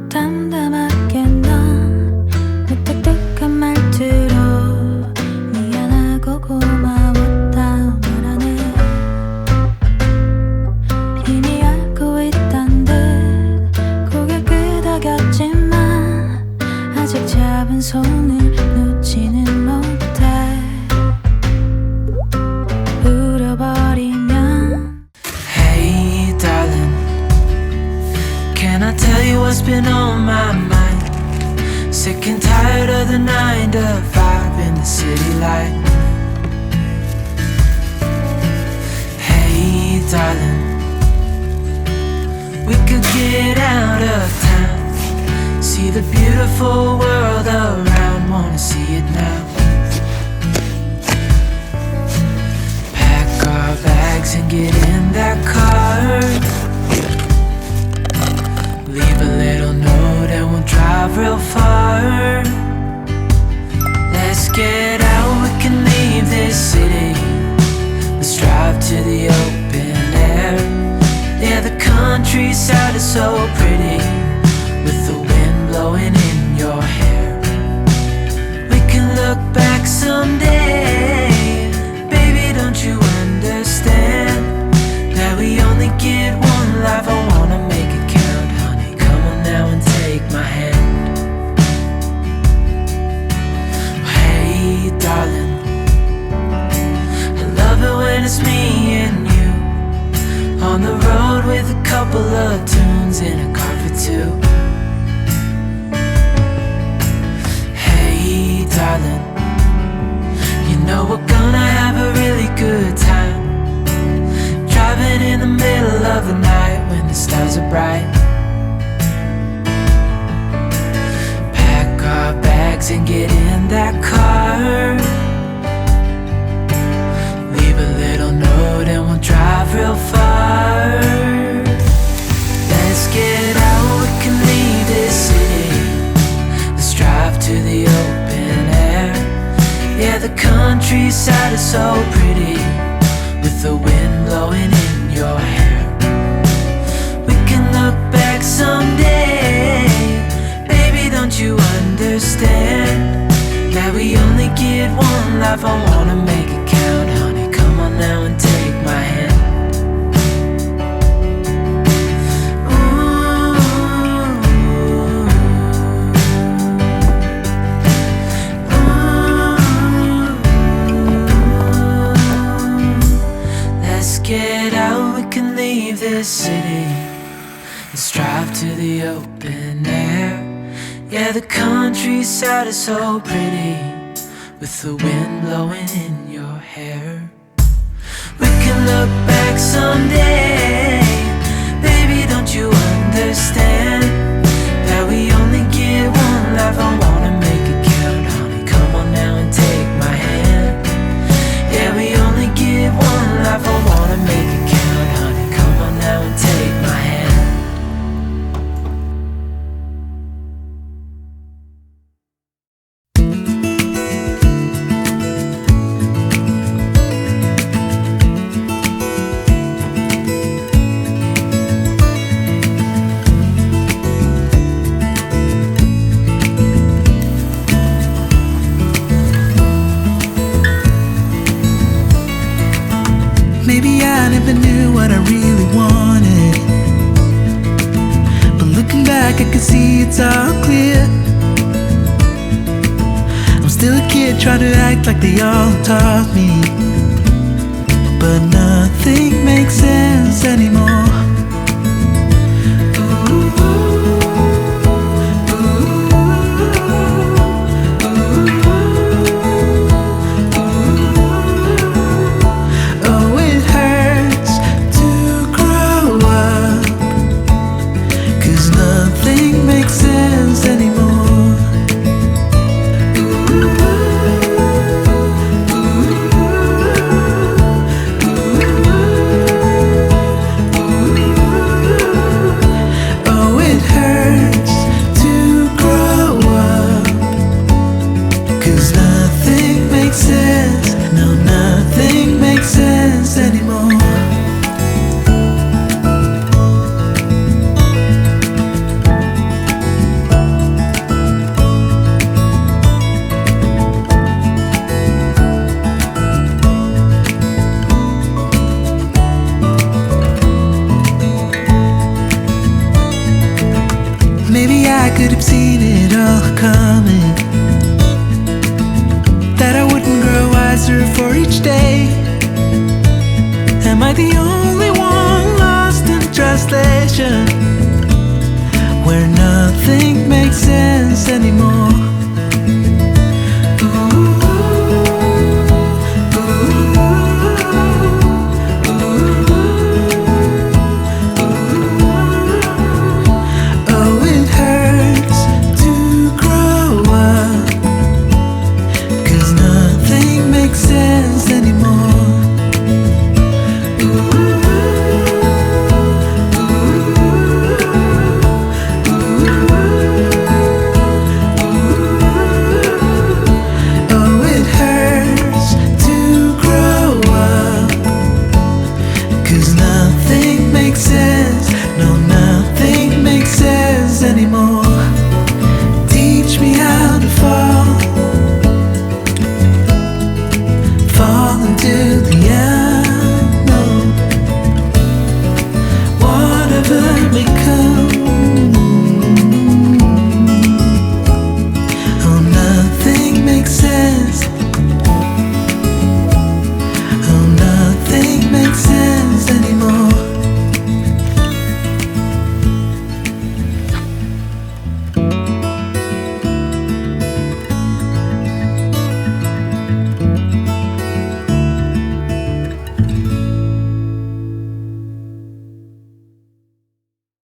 담담하게 넌 무뚝뚝한 말투로 미안하고 고마웠다 말하네. 이미 알고 있던 듯 고개 끄덕였지만 아직 잡은 손을 놓지는 못해. 울어버리면 Hey darling, can I tell you what's been on my mind? Sick and tired of the 9 to 5 in the city light. Hey darling, we could get out of town, see the beautiful world around, wanna see it now. Pack our bags and get in that car, leave a little note and we'll drive real far. Let's get out, we can leave this city. Let's drive to the open air. Yeah, the countryside is so pretty, with the wind blowing in your hair. We can look back someday. Baby, don't you understand that we only get one life? I wanna make it count, honey. Come on now and take my hand. Hey darling, I love it when it's me and you on the road with a couple of tunes in a car for two. Hey darling, you know we're gonna have a really good time, driving in the middle of the night when the stars are bright. Pack our bags and get in that car, leave a little note and we'll drive real far. Let's get out, we can leave this city. Let's drive to the open air. Yeah, the countryside is so pretty, with the wind blowing in your hair. We can look back someday. Baby, don't you understand that we only get one life? I wanna make it count, honey. Come on now and take my hand. Get out, we can leave this city. Let's drive to the open air. Yeah, the countryside is so pretty, with the wind blowing in your hair. We can look back someday. Baby, don't you understand that we only get one life? I wanna make it count, honey. Come on now and take my hand. Yeah, we only get one life. I wanna make it count, honey. Come on now and take my hand. Maybe I never knew what I really wanted, but looking back I can see it's all clear. I'm still a kid trying to act like they all taught me, but nothing makes sense anymore. could have seen it all coming, that I wouldn't grow wiser for each day. Am I the only